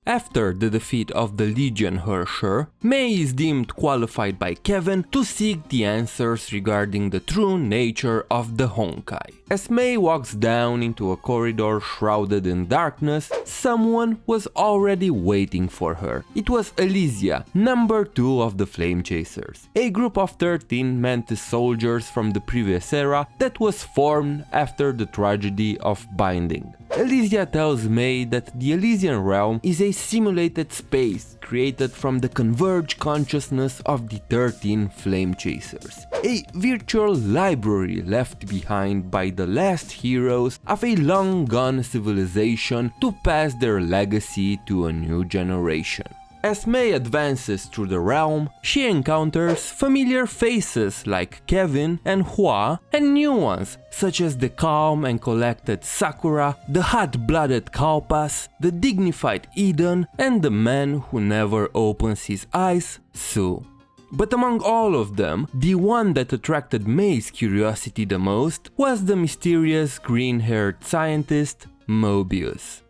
After the defeat of the Legion Herrscher, May is deemed qualified by Kevin to seek the answers regarding the true nature of the Honkai. As May walks down into a corridor shrouded in darkness, someone was already waiting for her. It was Elysia, number 2 of the Flame Chasers, a group of 13 Mantis soldiers from the previous era that was formed after the tragedy of Binding. Elysia tells May that the Elysian Realm is a simulated space created from the converged consciousness of the 13 Flame Chasers, a virtual library left behind by the last heroes of a long-gone civilization to pass their legacy to a new generation. As May advances through the realm, she encounters familiar faces like Kevin and Hua, and new ones such as the calm and collected Sakura, the hot-blooded Kalpas, the dignified Eden, and the man who never opens his eyes, Sue. But among all of them, the one that attracted May's curiosity the most was the mysterious green-haired scientist, Mobius.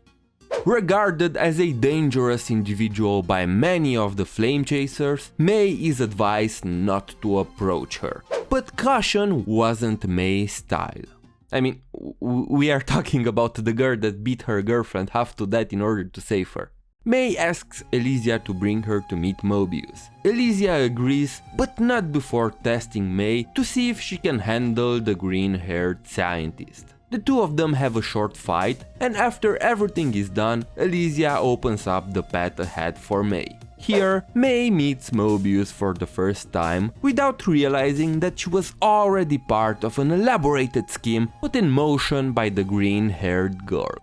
Regarded as a dangerous individual by many of the Flame Chasers, May is advised not to approach her. But caution wasn't May's style. I mean, we are talking about the girl that beat her girlfriend half to death in order to save her. May asks Elysia to bring her to meet Mobius. Elysia agrees, but not before testing May to see if she can handle the green-haired scientist. The two of them have a short fight, and after everything is done, Elysia opens up the path ahead for May. Here, May meets Mobius for the first time, without realizing that she was already part of an elaborated scheme put in motion by the green-haired girl.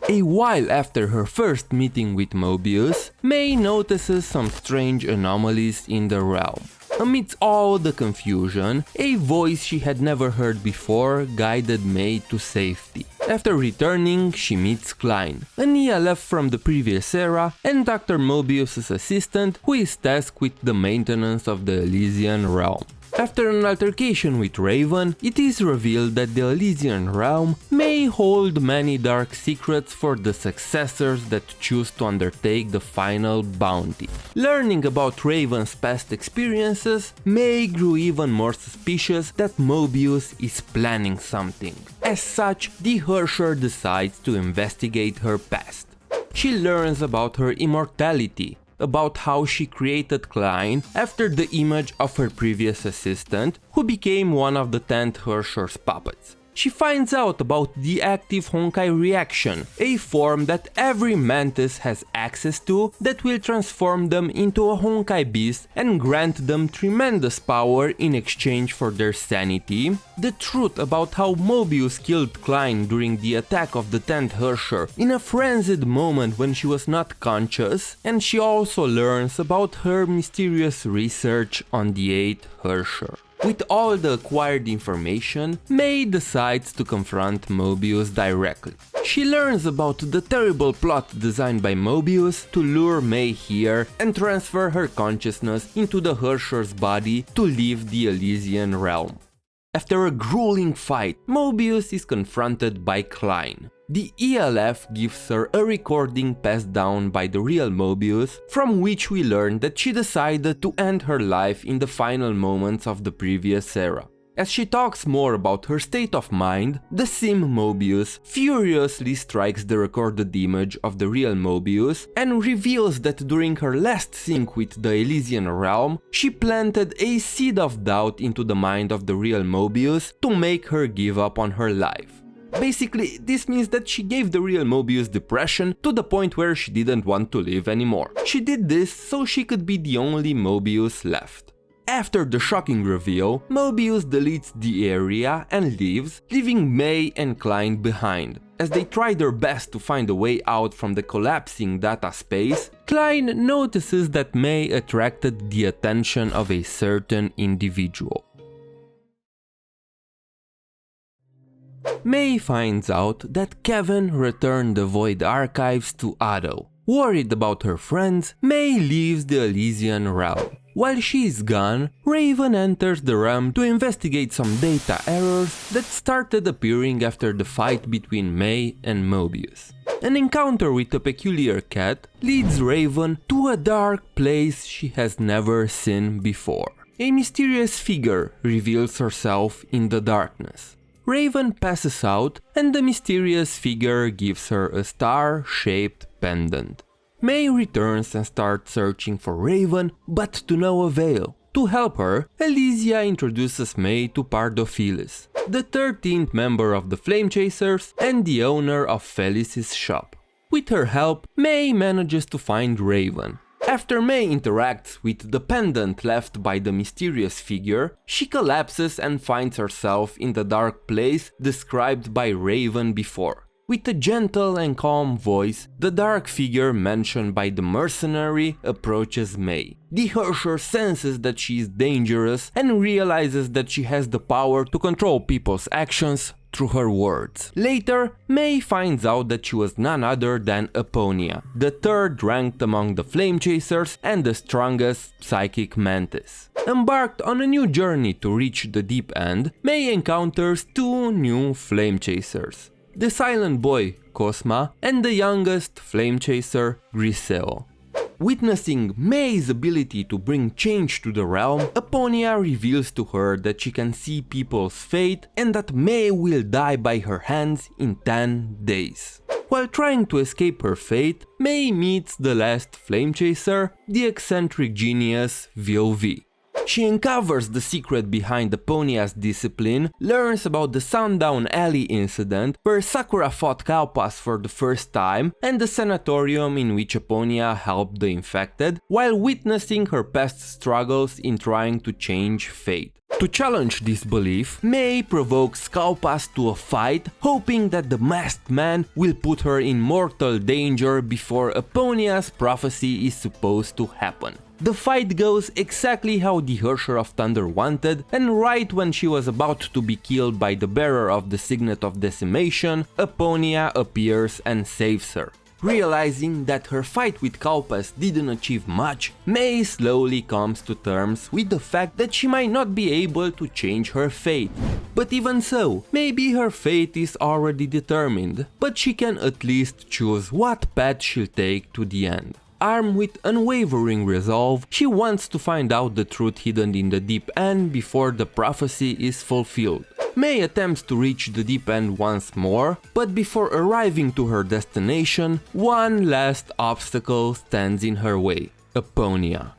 A while after her first meeting with Mobius, May notices some strange anomalies in the realm. Amidst all the confusion, a voice she had never heard before guided May to safety. After returning, she meets Klein, a Nia left from the previous era, and Dr. Mobius' assistant, who is tasked with the maintenance of the Elysian Realm. After an altercation with Raven, it is revealed that the Elysian Realm may hold many dark secrets for the successors that choose to undertake the final bounty. Learning about Raven's past experiences, May grew even more suspicious that Mobius is planning something. As such, the Herrscher decides to investigate her past. She learns about her immortality, about how she created Klein after the image of her previous assistant, who became one of the 10th Herrscher's puppets. She finds out about the active Honkai reaction, a form that every Mantis has access to that will transform them into a Honkai beast and grant them tremendous power in exchange for their sanity. The truth about how Mobius killed Klein during the attack of the 10th Herrscher in a frenzied moment when she was not conscious, and she also learns about her mysterious research on the 8th Herrscher. With all the acquired information, May decides to confront Mobius directly. She learns about the terrible plot designed by Mobius to lure May here and transfer her consciousness into the Herrscher's body to leave the Elysian Realm. After a grueling fight, Mobius is confronted by Klein. The ELF gives her a recording passed down by the real Mobius, from which we learn that she decided to end her life in the final moments of the previous era. As she talks more about her state of mind, the sim Mobius furiously strikes the recorded image of the real Mobius and reveals that during her last sync with the Elysian Realm, she planted a seed of doubt into the mind of the real Mobius to make her give up on her life. Basically, this means that she gave the real Mobius depression to the point where she didn't want to live anymore. She did this so she could be the only Mobius left. After the shocking reveal, Mobius deletes the area and leaves, leaving May and Klein behind. As they try their best to find a way out from the collapsing data space, Klein notices that May attracted the attention of a certain individual. May finds out that Kevin returned the Void Archives to Ado. Worried about her friends, May leaves the Elysian Realm. While she is gone, Raven enters the realm to investigate some data errors that started appearing after the fight between May and Mobius. An encounter with a peculiar cat leads Raven to a dark place she has never seen before. A mysterious figure reveals herself in the darkness. Raven passes out and the mysterious figure gives her a star-shaped pendant. May returns and starts searching for Raven, but to no avail. To help her, Elysia introduces May to Pardophilis, the 13th member of the Flame Chasers and the owner of Felis's shop. With her help, May manages to find Raven. After May interacts with the pendant left by the mysterious figure, she collapses and finds herself in the dark place described by Raven before. With a gentle and calm voice, the dark figure mentioned by the mercenary approaches May. The Herrscher senses that she is dangerous and realizes that she has the power to control people's actions through her words. Later, May finds out that she was none other than Aponia, the third ranked among the Flame Chasers and the strongest psychic mantis. Embarked on a new journey to reach the deep end, May encounters two new Flame Chasers: the silent boy, Cosma, and the youngest Flame Chaser, Griseo. Witnessing May's ability to bring change to the realm, Aponia reveals to her that she can see people's fate and that May will die by her hands in 10 days. While trying to escape her fate, May meets the last Flame Chaser, the eccentric genius vill-v. She uncovers the secret behind Aponia's discipline, learns about the Sundown Alley incident where Sakura fought Kalpas for the first time, and the sanatorium in which Aponia helped the infected, while witnessing her past struggles in trying to change fate. To challenge this belief, May provokes Kalpas to a fight, hoping that the masked man will put her in mortal danger before Aponia's prophecy is supposed to happen. The fight goes exactly how the Herrscher of Thunder wanted, and right when she was about to be killed by the bearer of the Signet of Decimation, Aponia appears and saves her. Realizing that her fight with Kalpas didn't achieve much, May slowly comes to terms with the fact that she might not be able to change her fate. But even so, maybe her fate is already determined, but she can at least choose what path she'll take to the end. Armed with unwavering resolve, she wants to find out the truth hidden in the deep end before the prophecy is fulfilled. May attempts to reach the deep end once more, but before arriving to her destination, one last obstacle stands in her way: Aponia.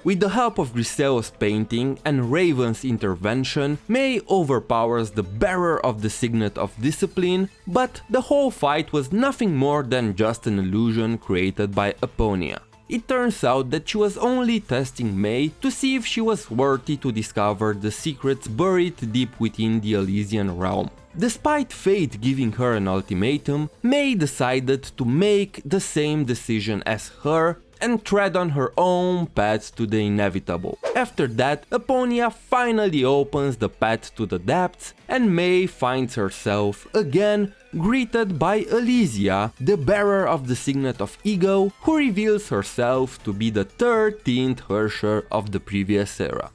With the help of Griseo's painting and Raven's intervention, May overpowers the bearer of the Signet of Discipline, but the whole fight was nothing more than just an illusion created by Aponia. It turns out that she was only testing May to see if she was worthy to discover the secrets buried deep within the Elysian Realm. Despite fate giving her an ultimatum, May decided to make the same decision as her and tread on her own path to the inevitable. After that, Aponia finally opens the path to the depths, and May finds herself again greeted by Elysia, the bearer of the Signet of Ego, who reveals herself to be the 13th Herrscher of the previous era.